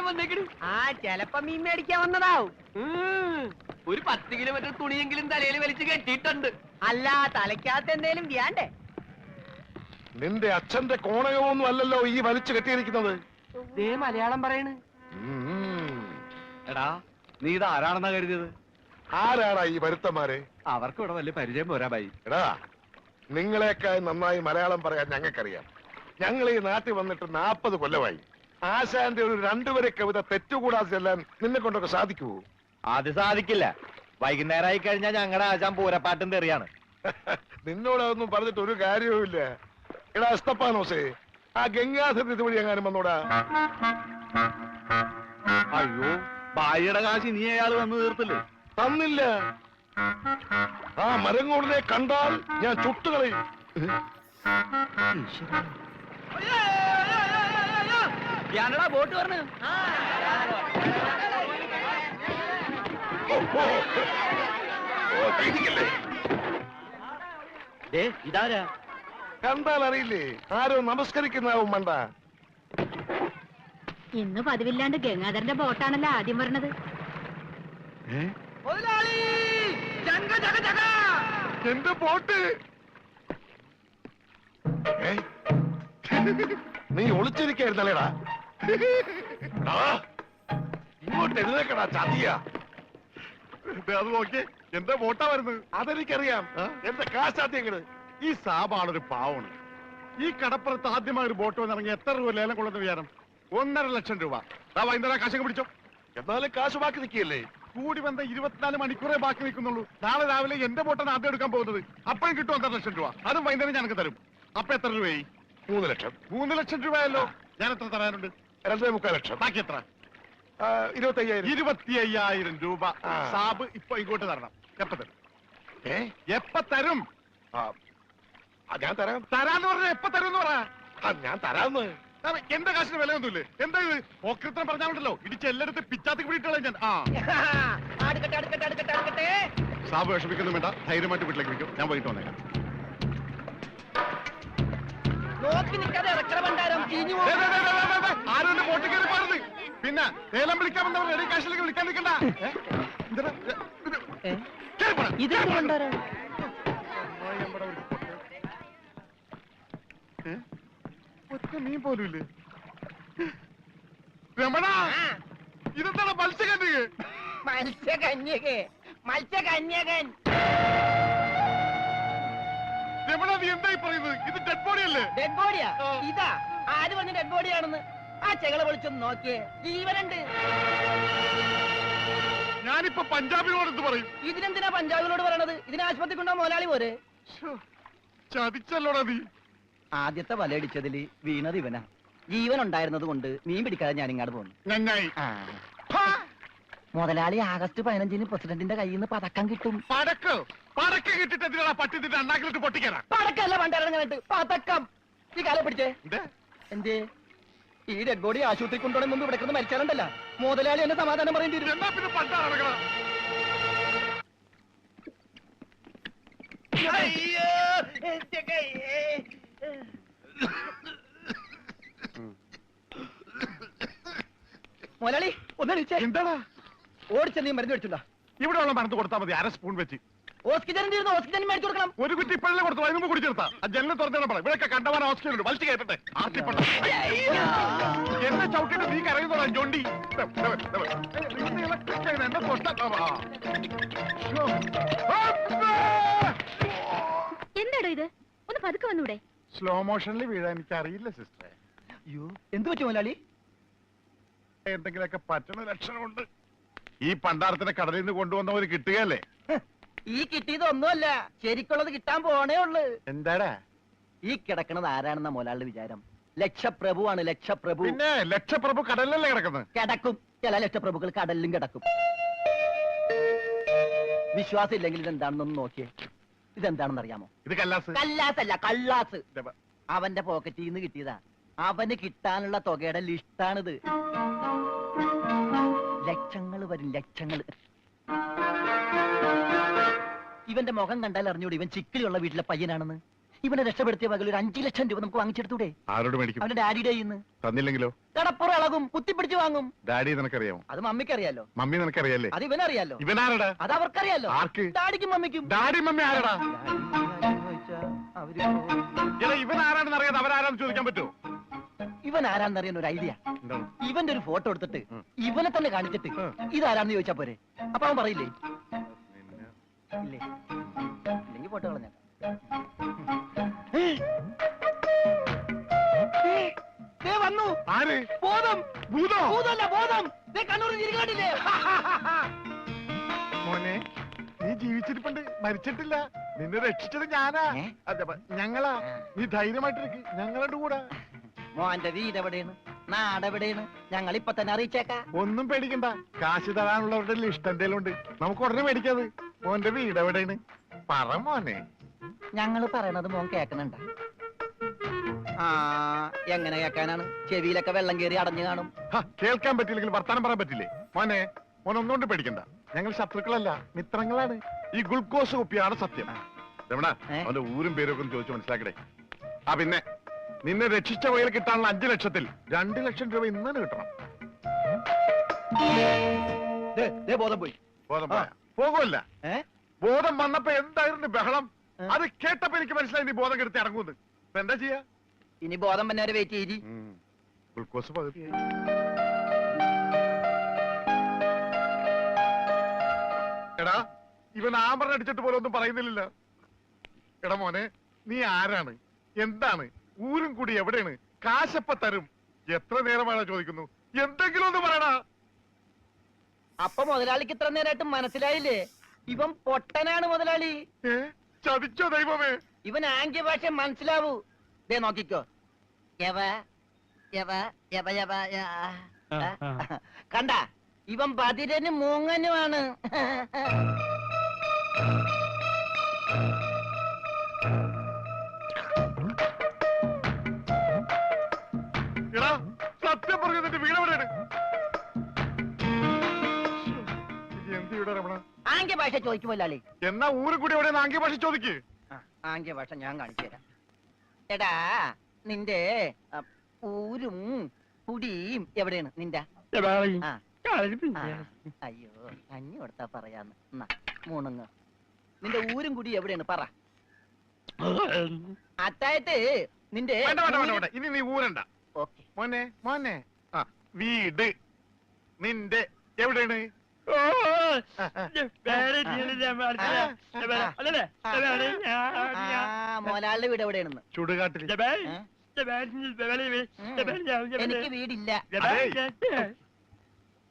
നേരം വന്നേക്കണ്. ആ ചെലപ്പോ മീൻ മേടിക്കാൻ വന്നതാവും. ഒരു 10 കിലോമീറ്റർ തുണിയെങ്കിലും തലയിൽ വലിച്ചു കെട്ടിയിട്ടുണ്ട്. അല്ല, തലയ്ക്കകത്ത് എന്തേലും വ്യാണ്ടേ? നിന്റെ അച്ഛന്റെ കോണകമൊന്നും അല്ലല്ലോ ഈ വലിച്ചു കെട്ടിയിരിക്കുന്നത്. ദേ മലയാളം പറയണ്. എടാ, നീ ഇത് ആരാണെന്നാ കരുതിയത്? ആരാടാ ഈ വരുത്തന്മാരെ? അവർക്ക് ഇവിടെ വലിയ പരിചയം പോരാ ബൈ. എടാ, നിങ്ങളെക്കാൾ നന്നായി മലയാളം പറയാൻ ഞങ്ങൾക്കറിയാം. ഞങ്ങൾ ഈ നാട്ടിൽ വന്നിട്ട് 40 കൊല്ലമായി. ആശാന്റെ ഒരു 2 വരെ കവിത തെറ്റുകൂടാതെ ചെല്ലാൻ നിന്നെ കൊണ്ടൊക്കെ സാധിക്കുവോ? അത് സാധിക്കില്ല. വൈകുന്നേരമായി കഴിഞ്ഞാൽ ഞങ്ങളുടെ ആശാൻ പൂരപ്പാട്ടും തെറിയാണ്. നിന്നോടൊന്നും പറഞ്ഞിട്ട് ഒരു കാര്യവുമില്ല. എടാ എസ്തപ്പാനോസേ, ആ ഗംഗാധരൻ ഇതുവഴി എങ്ങാനും വന്നോടാ. അയ്യോ, ബായിയുടെ കാശ് നീ അയാൾ വന്ന് തീർത്തില്ലേ? തന്നില്ല. ആ മരങ്ങോടിനെ കണ്ടാൽ ഞാൻ ചുട്ടുകളയും. ഞാനടാ ബോട്ട് പറഞ്ഞു. ഇതാരാ? കണ്ടാൽ അറിയില്ലേ? ആരോ നമസ്കരിക്കുന്നാവും മണ്ട. ഇന്ന് പതിവില്ലാണ്ട് ഗംഗാധരന്റെ ബോട്ടാണല്ലോ ആദ്യം വരണത്. എന്റെ ബോട്ട്! നീ ഒളിച്ചിരിക്കായിരുന്നല്ലേടാ? ഇങ്ങോട്ട് എഴുന്നേക്കടാ ചതിയാ. അത് നോക്കിയേ, എന്റെ ബോട്ടാ വരുന്നത്. അതെനിക്കറിയാം. എന്റെ കാശാദ്യങ്ങള്. ഈ സാബാണൊരു പാവമാണ്. ഈ കടപ്പുറത്ത് ആദ്യമായി ഒരു ബോട്ട് വന്നിറങ്ങി എത്ര രൂപ ലേലം കൊള്ളുന്ന വിചാരം? 1.5 ലക്ഷം രൂപ. വൈകുന്നേരം കാശൊക്കെ പിടിച്ചോ. എന്നാലും കാശ് ബാക്കി നിൽക്കിയല്ലേ? കൂടി വന്ന 24 മണിക്കൂറേ ബാക്കി നിൽക്കുന്നുള്ളൂ. നാളെ രാവിലെ എന്റെ ബോട്ടാണ് ആദ്യം എടുക്കാൻ പോകുന്നത്. അപ്പോഴും കിട്ടും 1.5 ലക്ഷം രൂപ. അതും വൈകുന്നേരം ഞങ്ങൾക്ക് തരും. അപ്പൊ എത്ര രൂപയായി? 3 ലക്ഷം. 3 ലക്ഷം രൂപയല്ലോ. ഞാൻ എത്ര തരാനുണ്ട്? 2.25 ലക്ഷം. ബാക്കി എത്ര? 25,000. 25,000 രൂപ സാബ് ഇപ്പൊ ഇങ്ങോട്ട് തരണം. എപ്പ തരും? എപ്പ തരും? ഞാൻ തരാം. തരാന്ന് പറഞ്ഞ എപ്പ തരും എന്ന് പറ. ഞാൻ തരാന്ന്. എന്റെ കാശിന് വിലയൊന്നുമില്ലേ? എന്താ ഇത് ഓക്രിത്രം പറഞ്ഞാലുണ്ടല്ലോ, ഇടിച്ച് എല്ലായിടത്തും പിച്ചാത്തി പിടിയിട്ടുള്ള ഞാൻ. സാബ് വിഷമിക്കൊന്നും വേണ്ട, ധൈര്യമായിട്ട് വീട്ടിലേക്ക് വിളിക്കും. ഞാൻ വൈകിട്ട് വന്നേക്കാം. ആരും എന്റെ ബോട്ടിൽ കയറി പാടുന്നത്. പിന്നെ ലേലം വിളിക്കാമെന്നവർ റെഡി കാശിലേക്ക് വിളിക്കാൻ നിൽക്കണ്ട. ഒറ്റ മീൻ പോലും ഇല്ലേ? രമണ, ഇതെന്താണ് മത്സ്യകന്യക? മത്സ്യകന്യകൻ. രമണ, നീ എന്തായി പറയുന്നത്? ഇത് ഡെഡ് ബോഡി അല്ലേ? ഡെഡ് ബോഡിയാ? ഇതാ ആര് വന്ന് ഡെഡ് ബോഡിയാണെന്ന് ആ ചെകളെ വിളിച്ചൊന്ന് നോക്കിയേ. ജീവനുണ്ട്. ഞാനിപ്പോ പഞ്ചാബിനോട് എന്ത് പറയും? ഇതിനെന്തിനാ പഞ്ചാബിനോട് പറയണത്? ഇതിന് ആശുപത്രി കൊണ്ടോ മുതലാളി പോരെ? ചതിച്ചല്ലോടാ നീ. ആദ്യത്തെ വലയടിച്ചതില് വീണത് ഇവനാ. ജീവൻ ഉണ്ടായിരുന്നത് കൊണ്ട് മീൻ പിടിക്കാതെ ഞാൻ ഇങ്ങോട്ട് പോന്നു. നന്നായി. മുതലാളി ആഗസ്റ്റ് 15-ന് പ്രസിഡന്റിന്റെ കയ്യിൽ നിന്ന് പതക്കം കിട്ടും. പടക്കം കിട്ടിട്ട് എന്തിനാ പട്ടി നിന്റെ അണ്ണാക്കിലിട്ട് പൊട്ടിക്കാനാ? പടക്കല്ല പണ്ടിറങ്ങാനായിട്ട് പതക്കം. ഈ കാലം പിടിച്ചേ. എന്തേ ഈ ഡെഡ് ബോഡി ആശുപത്രി കൊണ്ടുപോകണം മുമ്പ് ഇവിടെ കിടന്ന് മരിച്ചാലുണ്ടല്ല മുതലാളി എന്നെ സമാധാനം പറയേണ്ടി വരും. എന്നാ പിന്നെ പണ്ടാ നടക്കണം. മുതലാളി ഒന്ന് എണീച്ചേ. എന്താടാ? ഓടിച്ച നീ മരുന്ന് മേടിച്ചിട്ടുണ്ടോ? ഇവിടെ ഉള്ള മരുന്ന് കൊടുത്താൽ മതി. 1/2 സ്പൂൺ വെച്ച്. ഓക്സിജൻ ഓക്സിജൻ മേടിച്ചു കൊടുക്കണം. ഒരു കുറ്റി ഇപ്പോഴല്ലേ കൊടുത്തു, അതിന് മുമ്പ് കുടിച്ചെടുത്താ. ആ ജനലിൽ തുറന്നിടാൻ പറ. ഇവിടെ കണ്ടവാൻ ഓക്സിജൻ ഉണ്ട്. വലിച്ചു കയറ്റട്ടെ. എന്നെ ചവിട്ടിട്ട് നീ കരയുന്നോടാ ജോണ്ടി. എന്നെ എന്താടോ ഇത്? ഒന്ന് പതുക്കെ വന്നൂടെ? സ്ലോ മോഷനിൽ വീഴാൻ എനിക്ക് അറിയില്ല സിസ്റ്ററെ. അയ്യോ, എന്ത് പറ്റും മുതലാളി? എന്തെങ്കിലുമൊക്കെ പറ്റണ ലക്ഷണമുണ്ട്. ഈ പണ്ടാരത്തിനെ കടലിൽ നിന്ന് കൊണ്ടുവന്നവര് കിട്ടുകയല്ലേ? ഈ കിട്ടിയതൊന്നുമല്ല, ശരിക്കുള്ളത് കിട്ടാൻ പോണേ ഉള്ളു. എന്താടാ ഈ കിടക്കണത് ആരാണെന്ന മുതലാളിയുടെ വിചാരം? ലക്ഷപ്രഭുവാണ്. ലക്ഷപ്രഭു. പിന്നെ ലക്ഷപ്രഭു കടലിലല്ലേ കിടക്കുന്നത്? കിടക്കും. ചില ലക്ഷപ്രഭുക്കൾ കടലിലും കിടക്കും. വിശ്വാസം ഇല്ലെങ്കിൽ ഇതെന്താണെന്നൊന്ന് നോക്കിയേ. ഇതെന്താണെന്ന് അറിയാമോ? ഇത് കല്ലാസ്. കല്ലാസല്ല, കള്ളാസ്. അവന്റെ പോക്കറ്റിൽ നിന്ന് കിട്ടിയതാ. അവന് കിട്ടാനുള്ള തുകയുടെ ലിസ്റ്റാണിത്. ലക്ഷങ്ങൾ വരും, ലക്ഷങ്ങൾ. ഇവന്റെ മുഖം കണ്ടാൽ അറിഞ്ഞൂടെ ഇവൻ ചിക്കിലുള്ള വീട്ടിലെ പയ്യനാണെന്ന്? ഇവനെ രക്ഷപ്പെടുത്തിയ പകൽ ഒരു 5 ലക്ഷം രൂപ നമുക്ക് വാങ്ങിച്ചെടുത്തൂടെ? ആരോട് മേടിക്കും? അവന്റെ ഡാഡിയുടെ ഇന്ന് തന്നില്ലെങ്കിലോ? കടപ്പുറം ഇളകും, കുത്തിപ്പിടിച്ച് വാങ്ങും. ഡാഡി നിനക്കറിയാമോ? അത് മമ്മിക്കറിയാലോ. മമ്മി നിനക്കറിയാലേ? അത് ഇവനറിയാലോ. ഇവനാരടാ? അത് അവർക്കറിയാലോ. ആർക്ക്? ഡാഡിക്കും മമ്മിക്കും. ഡാഡി മമ്മി ആരടാ? അവര് ഇവൻ ആരാണെന്ന് അറിയാതെ അവരാരാന്ന് ചോദിക്കാൻ പറ്റുമോ? ഇവൻ ആരാന്നറിയാൻ ഒരു ഐഡിയ. എന്താണ്? ഇവന്റെ ഒരു ഫോട്ടോ എടുത്തിട്ട് ഇവനെ തന്നെ കാണിച്ചിട്ട് ഇതാരാന്ന് ചോദിച്ചാ പോരെ? അപ്പൊ അവൻ പറയില്ലേ? ഇല്ലേ? ഇല്ലെങ്കിൽ ഫോട്ടോ കളഞ്ഞ വന്നു. ആര്? ബോധം. ഭൂതോ? ഭൂതമല്ല, ബോധം. കണ്ണൂർ ചിരിക്കാണ്ടില്ലേ? മോനെ, നീ ജീവിച്ചിരിപ്പുണ്ട്, മരിച്ചിട്ടില്ല. നിന്നെ രക്ഷിച്ചത് ഞാനാ. അതെ, ഞങ്ങളാ. നീ ധൈര്യമായിട്ടിരിക്ക്, ഞങ്ങളുടെ കൂടെ. മോന്റെ വീട് എവിടെയാണ്? നാടെവിടെയാണ്? ഞങ്ങൾ ഇപ്പൊ തന്നെ അറിയിച്ചേക്കാ. ഒന്നും പേടിക്കണ്ട, കാശ് തരാനുള്ളവരുടെ ലിസ്റ്റ് എന്തേലും ഉണ്ട്, നമുക്ക് ഉടനെ മേടിക്കാത്. മോന്റെ വീട് എവിടെയാണ്? പറ മോനെ. ഞങ്ങൾ പറയണത് മോൻ കേക്കണുണ്ട? ആ, എങ്ങനെ കേക്കാനാണ്? ചെവിയിലൊക്കെ വെള്ളം കയറി അടഞ്ഞു കാണും. കേൾക്കാൻ പറ്റില്ലെങ്കിൽ വർത്താനം പറയാൻ പറ്റില്ലേ? മോനെ, മോൻ ഒന്നുകൊണ്ട് പേടിക്കണ്ട, ഞങ്ങൾ ശത്രുക്കളല്ല, മിത്രങ്ങളാണ്. ഈ ഗ്ലൂക്കോസ് കുപ്പിയാണ് സത്യം. രമണ, അവന്റെ ഊരും പേരും ഒക്കെ ഒന്ന് ചോദിച്ചു മനസ്സിലാക്കടേ. ആ, പിന്നെ നിന്നെ രക്ഷിച്ച വകയിൽ കിട്ടാനുള്ള 5 ലക്ഷത്തിൽ 2 ലക്ഷം രൂപ ഇന്ന് തന്നെ കിട്ടണം. ബോധം പോയി. ബോധം പോകുമല്ല. ബോധം വന്നപ്പോ എന്തായിരുന്നു ബഹളം? അത് കേട്ടപ്പോ എനിക്ക് മനസ്സിലായി നീ ബോധം കെടുത്തി ഇറങ്ങുന്നത്. ഇപ്പൊ എന്താ ചെയ്യാ? ഇനി ബോധം തന്നെ വരെ വെയിറ്റ് ചെയ്തി. ഗ്ലൂക്കോസ് പകുതിയായി. എടാ, ഇവൻ ആമറിനെ അടിച്ചിട്ട് പോലെ ഒന്നും പറയുന്നില്ല. എടാ മോനെ, നീ ആരാണ്? എന്താണ്? ഊരും കൂടി എവിടെയാണ്? കാശപ്പ തരും. എത്ര നേരമാണ് ചോദിക്കുന്നു? എന്തെങ്കിലും ഒന്ന് പറയടാ. അപ്പൊ മുതലാളിക്ക് ഇത്ര നേരമായിട്ട് മനസ്സിലായില്ലേ? ഇവൻ പൊട്ടനാണ് മുതലാളി. ചതിച്ചോ ദൈവമേ? ഇവൻ ആംഗ്യ ഭാഷ മനസ്സിലാവൂ. ദേ നോക്കിക്കോ. കണ്ട, ഇവൻ ബദിരനും മൂങ്ങനുമാണ്. എടാ, സത്യം പറഞ്ഞു, നിന്റെ വീട് എവിടെയാണ്? എന്ത് ഇവിടെ രമണ? ആംഗ്യ ഭാഷ ചോദിക്കും മുതലാളി. എന്നാ ഊരും കൂടി എവിടെയാണ് ആംഗ്യ ഭാഷ ചോദിക്ക്. ആംഗ്യ ഭാഷ ഞാൻ കാണിച്ചു തരാം. എടാ, നിന്റെ ഊരും കുടിയും എവിടെയാണ് നിന്റെ? അയ്യോ, കഞ്ഞി കൊടുത്താ പറയാന്ന്. മൂണുങ്ങ്. നിന്റെ ഊരും കുടി എവിടെയാണ് പറ. അത്തായത് നിന്റെ ഇനി നീ ഊരണ്ട. ഓക്കെ. മോനെ, മോനെ, ആ, വീട് നിന്റെ എവിടെയാണ്? മോലാളിന്റെ വീട് എവിടെയാണെന്ന്? ചുടുകാട്ടിൽ. എനിക്ക് വീടില്ല.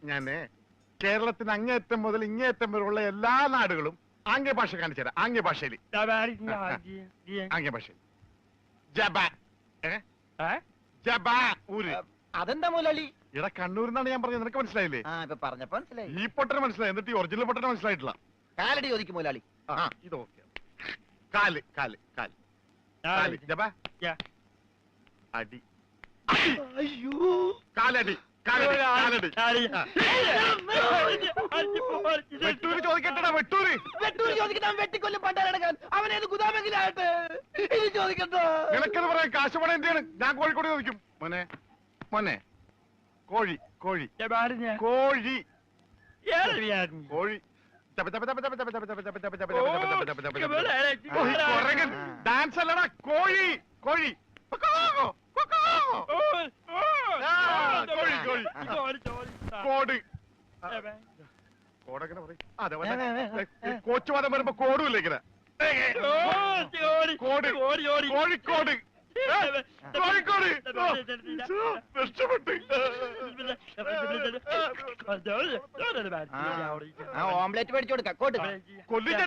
ഞാന് കേരളത്തിന് അങ്ങേയറ്റം മുതൽ ഇങ്ങേയറ്റം വരെയുള്ള എല്ലാ നാടുകളും ആംഗ്യ ഭാഷ കാണിച്ചു തരാം. ആംഗ്യ ഭാഷയിൽ. ആംഗ്യ ഭാഷയിൽ. ജബാ ഊര്. അതെന്താ മുതലാളി? ഇവിടെ കണ്ണൂരിന്നാണ് ഞാൻ പറഞ്ഞത്, നിനക്ക് മനസ്സിലായില്ലേ? ഇപ്പൊ പറഞ്ഞപ്പോ മനസ്സിലായി. ഈ പൊട്ടന് മനസ്സിലായി, എന്നിട്ട് ഈ ഒറിജിനൽ പൊട്ടന് മനസ്സിലായിട്ടില്ല. കാലടി ചോദിക്കും മുതലാളി. ഇത് ഓക്കെ. കാല് കാല് കാല് കാല്. ജബാ അടി. അയ്യോ, കാലടി കാലടി കാലടി. വെട്ടൂര് ചോദിക്കട്ടെടാ, വെട്ടൂര്. വെട്ടൂര് ചോദിക്കട്ടെ. വെട്ടിക്കൊല്ലും പണ്ടാരടക്കാൻ അവനേത് ഗുദാമെങ്കിലാകട്ടെ. ഇനി ചോദിക്കട്ടോ. നിനക്കെന്ന് പറയാൻ കാശ് പണം എന്തിനാണ്? ഞാൻ കോഴിക്കോട് ചോദിക്കും. മോനെ, മോനെ, കോഴി കോഴി കോഴി കോഴി. ഡാൻസ് അല്ലടാ, കോഴി കോഴി. കോഴി കോഴി. കോട്. കോടങ്ങനെ പറയും. അതെ, കോച്ചുവാദം വരുമ്പോ കോടുമില്ല ഇങ്ങനെ. കോട്. കോഴിക്കോട്. കോഴിക്കോട്. രക്ഷപ്പെട്ട്. ഓംലെറ്റ് മേടിച്ചു കൊടുക്കാം. കോട്ട് കൊല്ലിന്റെ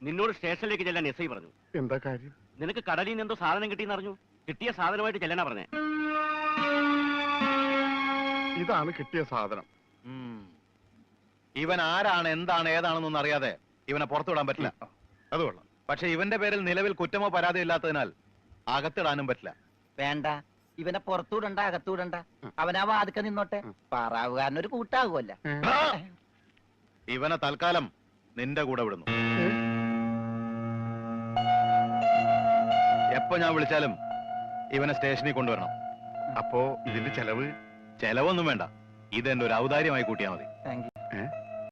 നിന്നോട് സ്റ്റേഷനിലേക്ക് ചെല്ലാൻ എസ് ഐ പറഞ്ഞു. എന്താ കാര്യം? നിനക്ക് കടലിൽ നിന്ന് എന്തോ സാധനം കിട്ടിയെന്ന് അറിഞ്ഞു. കിട്ടിയ സാധനമായിട്ട് ചെല്ലാനാ പറഞ്ഞേ. ഇതാണ് കിട്ടിയ സാധനം. ഇവൻ ആരാണ്, എന്താണ്, ഏതാണെന്നൊന്നും അറിയാതെ ഇവനെ പുറത്തു വിടാൻ പറ്റില്ല. അത് കൊള്ളാം. പക്ഷെ ഇവന്റെ പേരിൽ നിലവിൽ കുറ്റമോ പരാതിയോ ഇല്ലാത്തതിനാൽ അകത്തിടാനും പറ്റില്ല. വേണ്ട, ഇവനെ പുറത്തൂടണ്ട, അകത്തൂടണ്ട. അവനാ വാതുക്ക നിന്നോട്ടെ. പാറാവുകാരനൊരു കൂട്ടാകുമല്ല. ഇവനെ തൽക്കാലം നിന്റെ കൂടെ വിടുന്നു. എപ്പോ ഞാൻ വിളിച്ചാലും ഇവനെ സ്റ്റേഷനിൽ കൊണ്ടുവരണം. അപ്പോ ഇതിന്റെ ചെലവ്? ചെലവൊന്നും വേണ്ട, ഇതെന്റെ ഒരു ഔദാര്യമായി കൂട്ടിയാൽ മതി. Thank you.